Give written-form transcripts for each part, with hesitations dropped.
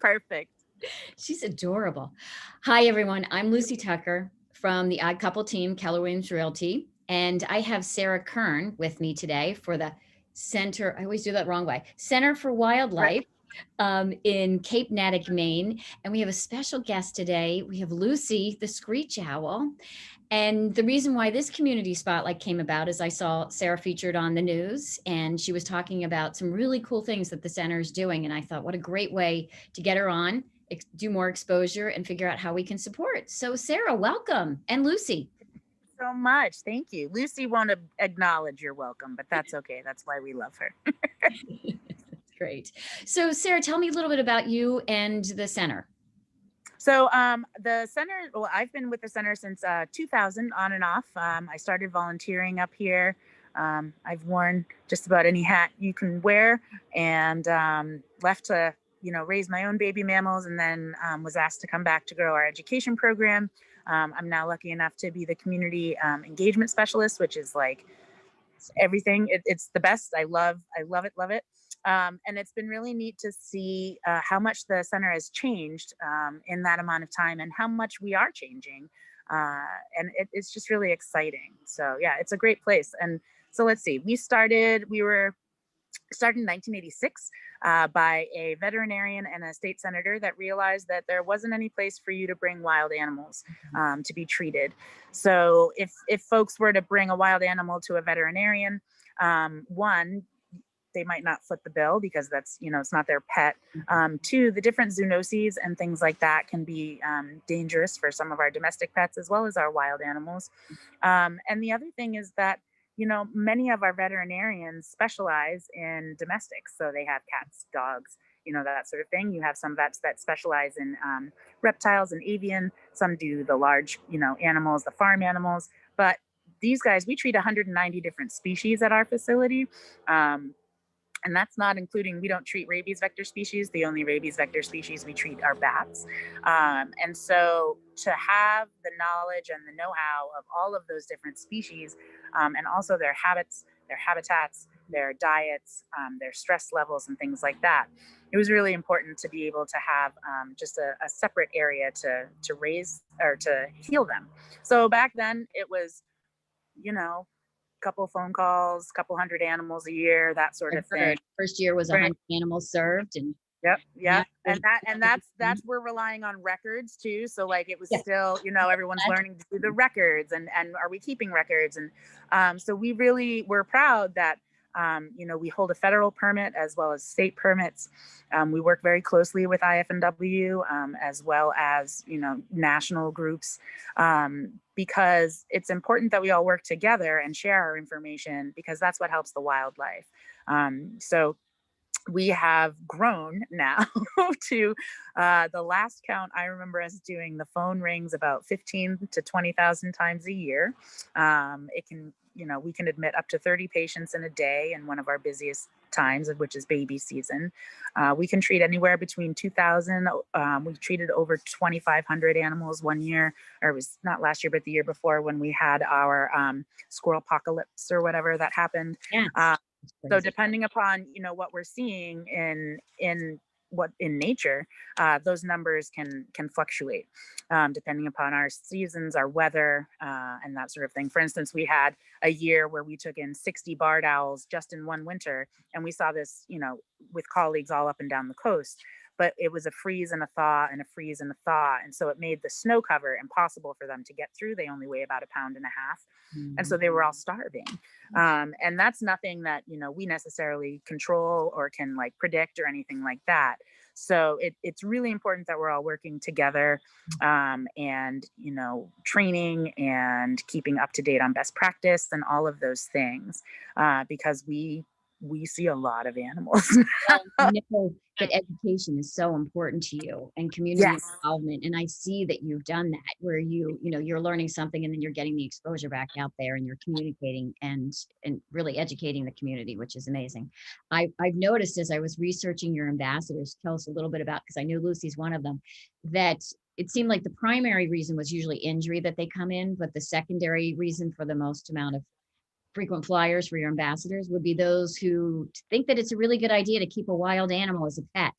Perfect. She's adorable. Hi, everyone. I'm Lucy Tucker from the Odd Couple team, Keller Williams Realty. And I have Sarah Kern with me today for the Center, I always do that wrong way, Center for Right. Wildlife in Cape Nattic, Maine. And we have a special guest today. We have Lucy, the Screech Owl. And the reason why this community spotlight came about is I saw Sarah featured on the news and she was talking about some really cool things that the center is doing. And I thought, what a great way to get her on, do more exposure and figure out how we can support. So Sarah, welcome. And Lucy. So much. Thank you. Lucy won't acknowledge you're welcome, but that's okay. That's why we love her. That's great. So Sarah, tell me a little bit about you and the center. So the center, well, I've been with the center since 2000 on and off. I started volunteering up here. I've worn just about any hat you can wear and left to, raise my own baby mammals and then was asked to come back to grow our education program. I'm now lucky enough to be the community engagement specialist, which is like everything. It's the best. I love it, love it. And it's been really neat to see how much the center has changed in that amount of time and how much we are changing. And it's just really exciting. So yeah, it's a great place. And so let's see, we were started in 1986 by a veterinarian and a state senator that realized that there wasn't any place for you to bring wild animals to be treated. So if folks were to bring a wild animal to a veterinarian, one, they might not foot the bill because that's, it's not their pet. Two, the different zoonoses and things like that can be dangerous for some of our domestic pets as well as our wild animals. And the other thing is that, many of our veterinarians specialize in domestics. So they have cats, dogs, that sort of thing. You have some vets that specialize in reptiles and avian. Some do the large, animals, the farm animals. But these guys, we treat 190 different species at our facility. And that's not including, we don't treat rabies vector species. The only rabies vector species we treat are bats. And so to have the knowledge and the know-how of all of those different species and also their habits, their habitats, their diets, their stress levels and things like that, it was really important to be able to have just a separate area to raise or to heal them. So back then it was, couple phone calls, couple hundred animals a year, that sort of thing. First year was Right. 100 animals served, and Yep. And that's we're relying on records too. So like it was yeah. still, everyone's learning to do the records and are we keeping records? And so we're proud that we hold a federal permit as well as state permits. We work very closely with IFNW as well as, national groups because it's important that we all work together and share our information because that's what helps the wildlife. So we have grown now to the last count. I remember us doing the phone rings about 15 to 20,000 times a year. It can, we can admit up to 30 patients in a day in one of our busiest times, which is baby season. We can treat anywhere between 2,000. We treated over 2,500 animals one year, or it was not last year, but the year before when we had our squirrel apocalypse or whatever that happened. Yeah. So depending upon, what we're seeing in nature, those numbers can fluctuate depending upon our seasons, our weather, and that sort of thing. For instance, we had a year where we took in 60 barred owls just in one winter, and we saw this, with colleagues all up and down the coast. But it was a freeze and a thaw and a freeze and a thaw. And so it made the snow cover impossible for them to get through. They only weigh about 1.5 pounds. And so they were all starving. And that's nothing that, we necessarily control or can like predict or anything like that. So it's really important that we're all working together and, training and keeping up to date on best practice and all of those things because we see a lot of animals. Well, you know that education is so important to you and community Yes. involvement. And I see that you've done that where you're learning something and then you're getting the exposure back out there and you're communicating and really educating the community, which is amazing. I've noticed as I was researching your ambassadors, tell us a little bit about, because I know Lucy's one of them, that it seemed like the primary reason was usually injury that they come in, but the secondary reason for the most amount of frequent flyers for your ambassadors would be those who think that it's a really good idea to keep a wild animal as a pet.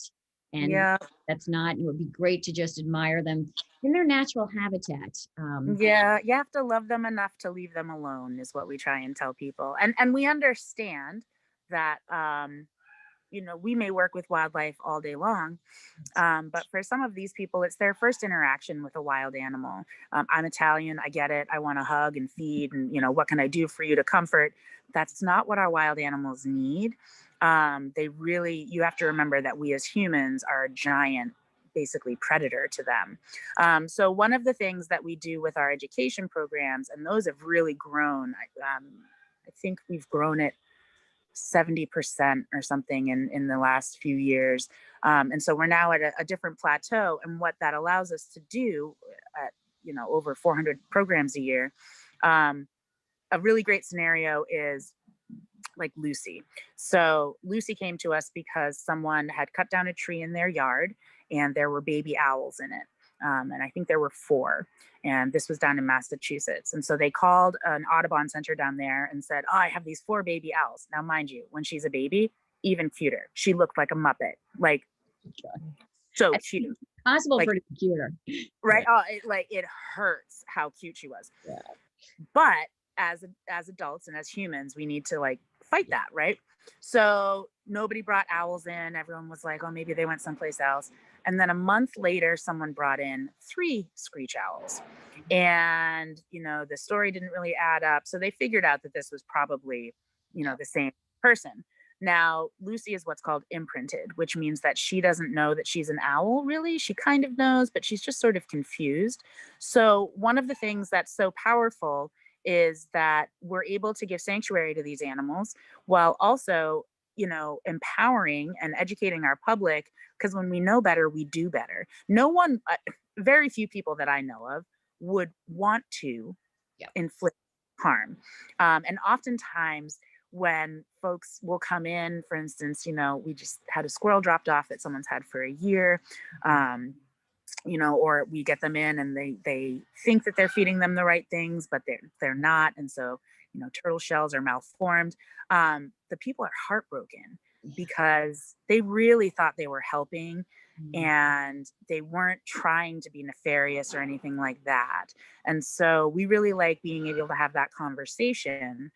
And Yeah. that's not, it would be great to just admire them in their natural habitat. Yeah, you have to love them enough to leave them alone is what we try and tell people. And we understand that we may work with wildlife all day long, but for some of these people, it's their first interaction with a wild animal. I'm Italian. I get it. I want to hug and feed, and what can I do for you to comfort? That's not what our wild animals need. You have to remember that we as humans are a giant, basically predator to them. So one of the things that we do with our education programs, and those have really grown. I think we've grown it 70% or something in the last few years. And so we're now at a different plateau. And what that allows us to do at, over 400 programs a year, a really great scenario is like Lucy. So Lucy came to us because someone had cut down a tree in their yard and there were baby owls in it. And I think there were four. And this was down in Massachusetts. And so they called an Audubon center down there and said, "Oh, I have these four baby owls." Now, mind you, when she's a baby, even cuter. She looked like a Muppet, like so cute. Possible Like, for the computer. right? Yeah. Oh, it hurts how cute she was. Yeah. But as adults and as humans, we need to like fight that, right? So nobody brought owls in. Everyone was like, "Oh, maybe they went someplace else." And then a month later, someone brought in three screech owls, and the story didn't really add up. So they figured out that this was probably the same person. Now, Lucy is what's called imprinted, which means that she doesn't know that she's an owl, really. She kind of knows, but she's just sort of confused. So, one of the things that's so powerful is that we're able to give sanctuary to these animals while also, empowering and educating our public. Because when we know better, we do better. No one, very few people that I know of would want to Yeah. inflict harm. And oftentimes, when folks will come in, for instance, we just had a squirrel dropped off that someone's had for a year. Or we get them in and they think that they're feeding them the right things, but they're not. And so, turtle shells are malformed. The people are heartbroken because they really thought they were helping and they weren't trying to be nefarious or anything like that. And so we really like being able to have that conversation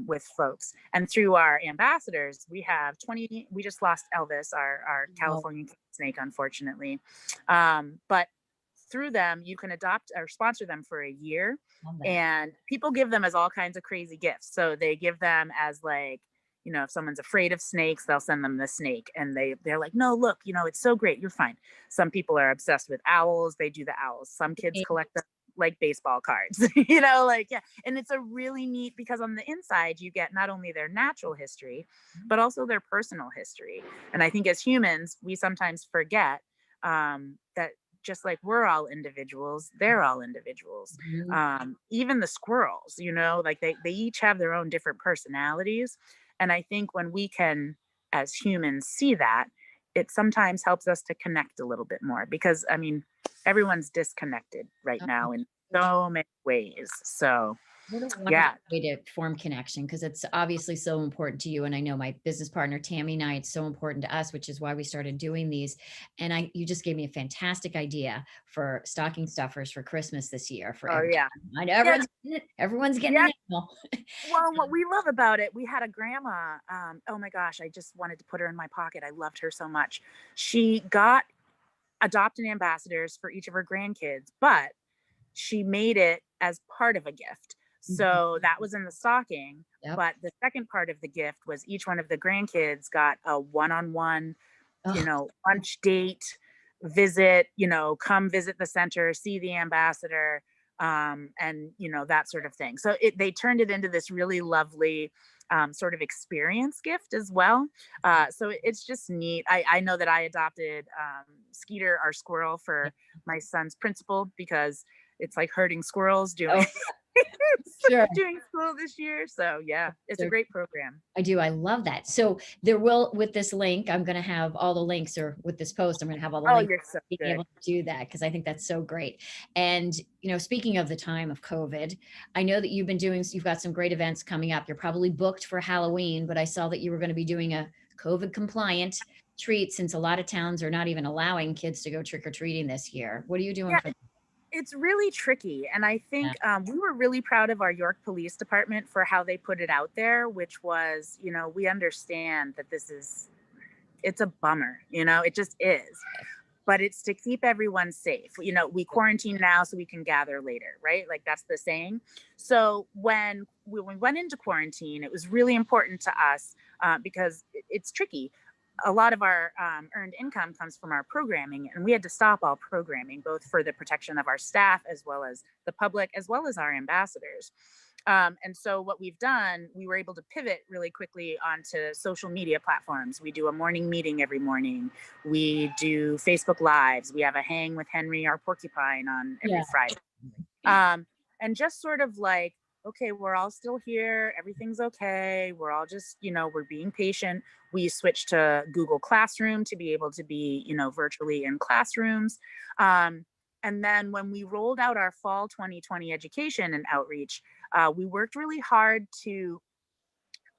with folks. And through our ambassadors, we have 20, we just lost Elvis, our Oh, Californian snake, unfortunately. But through them, you can adopt or sponsor them for a year. love that. And people give them as all kinds of crazy gifts. So they give them as like, if someone's afraid of snakes, they'll send them the snake. And they're like, "No, look, it's so great. You're fine." Some people are obsessed with owls. They do the owls. Some kids collect them like baseball cards, like, yeah. And it's a really neat because on the inside, you get not only their natural history, but also their personal history. And I think as humans, we sometimes forget that just like we're all individuals, they're all individuals. Mhm. Even the squirrels, like they each have their own different personalities. And I think when we can, as humans, see that, it sometimes helps us to connect a little bit more because, I mean, everyone's disconnected right Oh, now in so many ways. So, what a wonderful yeah. way to form connection because it's obviously so important to you. And I know my business partner, Tammy and I, it's so important to us, which is why we started doing these. And you just gave me a fantastic idea for stocking stuffers for Christmas this year for Oh, everyone. yeah. I know Yeah. everyone's getting Yeah. an animal. Well, what we love about it, we had a grandma. Oh my gosh, I just wanted to put her in my pocket. I loved her so much. She got adopted ambassadors for each of her grandkids, but she made it as part of a gift. Mhm. So that was in the stocking. Yep. But the second part of the gift was each one of the grandkids got a one-on-one, Oh, lunch date, visit, come visit the center, see the ambassador, and that sort of thing. So they turned it into this really lovely sort of experience gift as well. So it's just neat. I know that I adopted Skeeter, our squirrel, yeah. for my son's principal because it's like herding squirrels doing Oh, sure. doing school this year. So yeah, it's a So great program. I do. I love that. So there will, with this link, I'm going to have all the links, or with this post, I'm going to have all the Oh, links you're so being good. able to do that because I think that's so great. And, speaking of the time of COVID, I know that you've got some great events coming up. You're probably booked for Halloween, but I saw that you were going to be doing a COVID compliant treat, since a lot of towns are not even allowing kids to go trick or treating this year? What are you doing for It's really tricky. And I think that? we were really proud of our York Police Department for how they put it out there, which was, we understand that it's a bummer, it just is. But it's to keep everyone safe. We quarantine now so we can gather later, right? Like that's the saying. So when we went into quarantine, it was really important to us because it's tricky. A lot of our earned income comes from our programming, and we had to stop all programming, both for the protection of our staff as well as the public, as well as our ambassadors. And so what we've done, we were able to pivot really quickly onto social media platforms. We do a morning meeting every morning. We do Facebook Lives. We have a hang with Henry, our porcupine, on every Yeah. Friday. And just sort of like, okay, we're all still here. Everything's okay. We're all just, we're being patient. We switched to Google Classroom to be able to be, virtually in classrooms. And then when we rolled out our fall 2020 education and outreach, we worked really hard to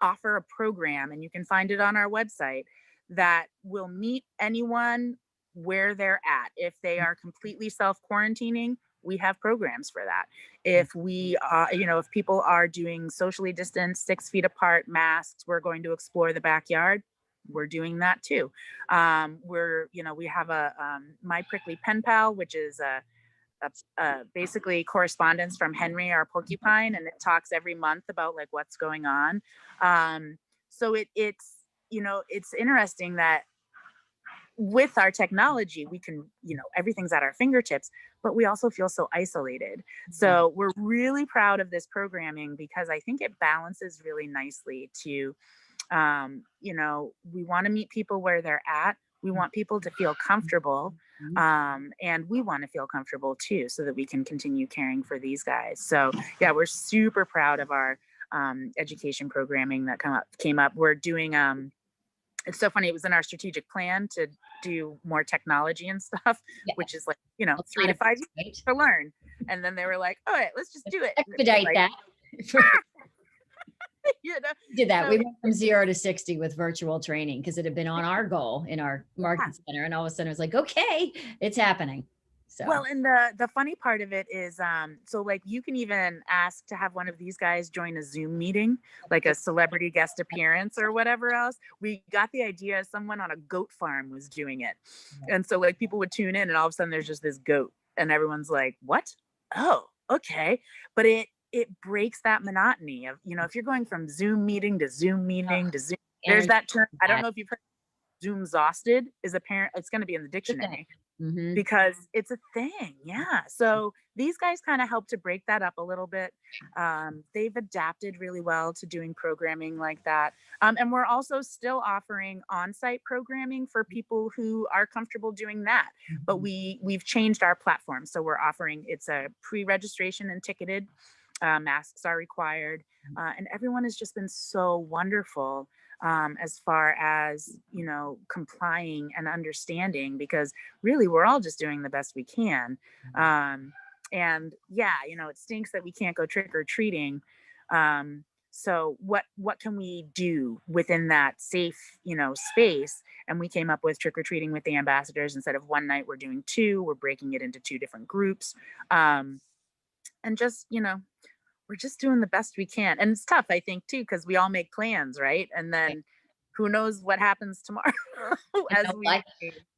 offer a program, and you can find it on our website, that will meet anyone where they're at. If they are completely self quarantining, we have programs for that. If if people are doing socially distanced, 6 feet apart, masks, we're going to explore the backyard. We're doing that too. We have a My Prickly Pen Pal, which is basically correspondence from Henry, our porcupine, and it talks every month about like what's going on. So it's interesting that with our technology, we can, everything's at our fingertips, but we also feel so isolated. So we're really proud of this programming because I think it balances really nicely to, we want to meet people where they're at. We want people to feel comfortable. And we want to feel comfortable too, so that we can continue caring for these guys. So yeah, we're super proud of our education programming that came up. We're doing it's so funny. It was in our strategic plan to do more technology and stuff, Yeah. which is like, Well, 3 to 5 years right? to learn. And then they were like, all right, let's just do it. And it was Expedite like, that. Did that. So We went from 0 to 60 with virtual training because it had been on our goal in our market center. And all of a sudden it was like, okay, it's happening. So well, and the funny part of it is, so like you can even ask to have one of these guys join a Zoom meeting, like a celebrity guest appearance or whatever else. We got the idea someone on a goat farm was doing it, and so like people would tune in, and all of a sudden there's just this goat, and everyone's like, "What? Oh, okay." But it breaks that monotony of, if you're going from Zoom meeting to Zoom meeting to Zoom. There's energy that term. I don't that. know if you've heard. Zoom exhausted is apparent. It's going to be in the dictionary Mm-hmm. because it's a thing. Yeah. So these guys kind of help to break that up a little bit. They've adapted really well to doing programming like that. And we're also still offering on-site programming for people who are comfortable doing that. But we've changed our platform. So we're offering, it's a pre-registration and ticketed. Masks are required. And everyone has just been so wonderful as far as, complying and understanding, because really we're all just doing the best we can. And yeah, it stinks that we can't go trick or treating. So what can we do within that safe, space? And we came up with trick or treating with the ambassadors. Instead of one night, we're doing two. We're breaking it into two different groups. And just, we're just doing the best we can. And it's tough, I think, too, because we all make plans, right? And then who knows what happens tomorrow as we.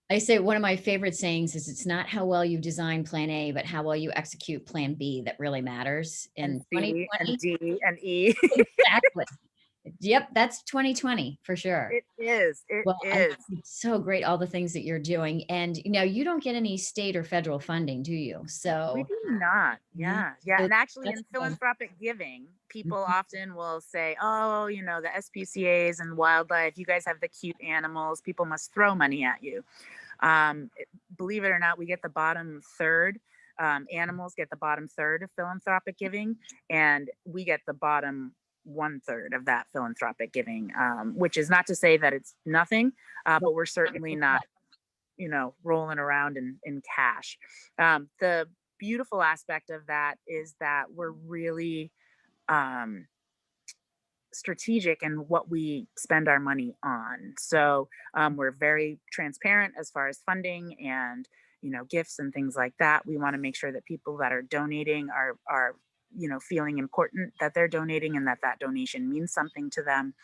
I say one of my favorite sayings is, it's not how well you design plan A, but how well you execute plan B that really matters in And C 2020. and D and E. Exactly. Yep, that's 2020 for sure. It is. It Well, I is. think it's so great, all the things that you're doing. And you don't get any state or federal funding, do you? We So do not. mhm. Yeah. Yeah. So And actually, that's in fun. philanthropic giving, people Mhm. often will say, oh, the SPCAs and wildlife, you guys have the cute animals. People must throw money at you. Believe it or not, we get the bottom third. Animals get the bottom third of philanthropic giving, and we get the bottom 1/3 of that philanthropic giving, which is not to say that it's nothing, but we're certainly not, rolling around in cash. The beautiful aspect of that is that we're really, um, strategic in what we spend our money on. So we're very transparent as far as funding and gifts and things like that. We want to make sure that people that are donating are feeling important that they're donating and that that donation means something to them.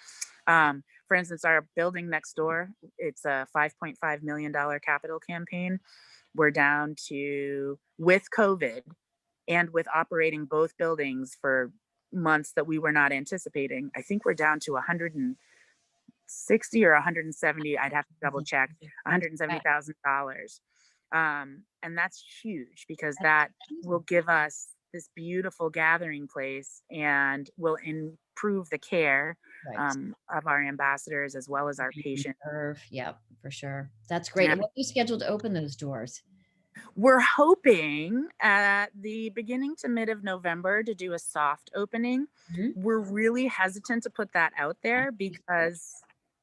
For instance, our building next door, it's a $5.5 million capital campaign. We're down to, with COVID and with operating both buildings for months that we were not anticipating, I think we're down to 160 or 170. I'd have to double check. $170,000. And that's huge because that will give us this beautiful gathering place and will improve the care Right. of our ambassadors as well as our You can patients. serve. Yep, for sure. That's great. Yeah. And when are you scheduled to open those doors? We're hoping at the beginning to mid of November to do a soft opening. Mhm. We're really hesitant to put that out Yeah. there because,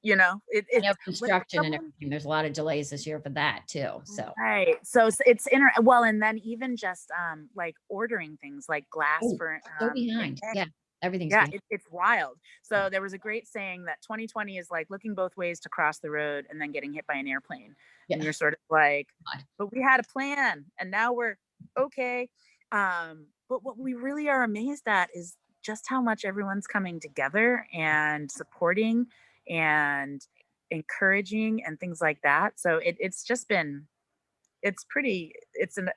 I know it's when construction and someone. everything, there's a lot of delays this year for that too, so. Right. So it's well, and then even just like ordering things like glass Oh, for so behind. Yeah, everything's yeah, behind. it's wild. So there was a great saying that 2020 is like looking both ways to cross the road and then getting hit by an airplane. Yeah. And you're sort of like, God. but we had a plan and now we're okay. But what we really are amazed at is just how much everyone's coming together and supporting and encouraging and things like that. So it's just been, it's pretty, it's an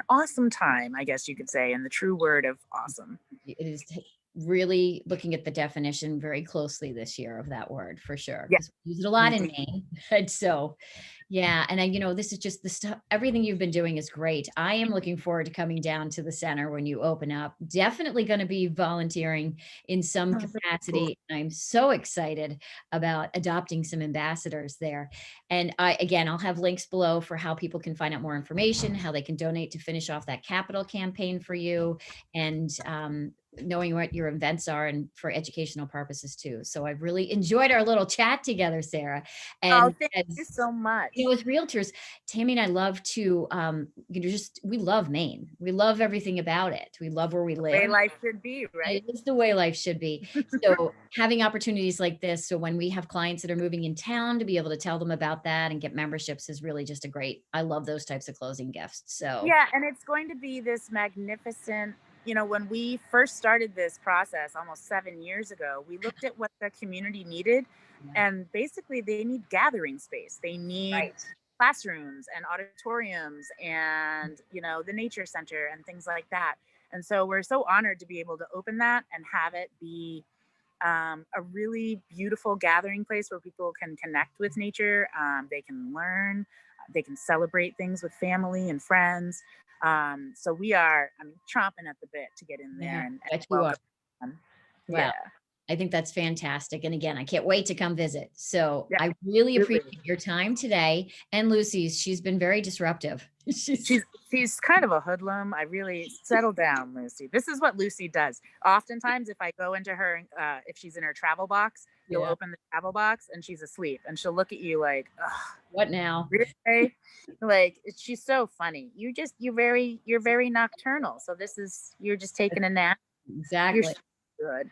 awesome time, I guess you could say, in the true word of awesome. It is really looking at the definition very closely this year of that word for sure, Yeah, because we use it a lot in indeed. Maine. And so, yeah, and this is just the stuff, everything you've been doing is great. I am looking forward to coming down to the center when you open up. Definitely going to be volunteering in some Oh, that's cool. capacity. I'm so excited about adopting some ambassadors there. And again, I'll have links below for how people can find out more information, how they can donate to finish off that capital campaign for you, and knowing what your events are and for educational purposes too. So I've really enjoyed our little chat together, Sarah. Oh, And thank you so much. as realtors, Tammy and I love to, we love Maine. We love everything about it. We love where we Way live. life should be, It right? is the way life should be. So having opportunities like this, so when we have clients that are moving in town, to be able to tell them about that and get memberships is really just I love those types of closing gifts. So Yeah, and it's going to be this magnificent, when we first started this process almost 7 years ago, we looked at what the community needed, yeah, and basically they need gathering space. They need right. classrooms and auditoriums and, the nature center and things like that. And so we're so honored to be able to open that and have it be a really beautiful gathering place where people can connect with nature. They can learn, they can celebrate things with family and friends. So we are, I mean, chomping at the bit to get in Yeah, there and bet you are. welcome them. Wow. Yeah. I think that's fantastic. And again, I can't wait to come visit. So Yeah. I really Absolutely. appreciate your time today. And Lucy's, she's been very disruptive. She's She's kind of a hoodlum. I really settle down, Lucy. This is what Lucy does. Oftentimes, if I go into her, if she's in her travel box, you'll yeah. open the travel box and she's asleep, and she'll look at you like, ugh, What now? really? Like, she's so funny. You're very nocturnal. So you're just taking a nap. You're Exactly. so good.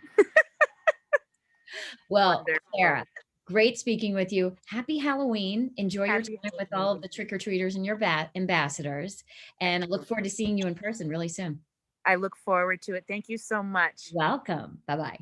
Well, Wonderful. Sarah, great speaking with you. Happy Halloween. Enjoy your Happy time with all of Halloween. the trick-or-treaters and your ambassadors. And I look forward to seeing you in person really soon. I look forward to it. Thank you so much. Welcome. Bye-bye.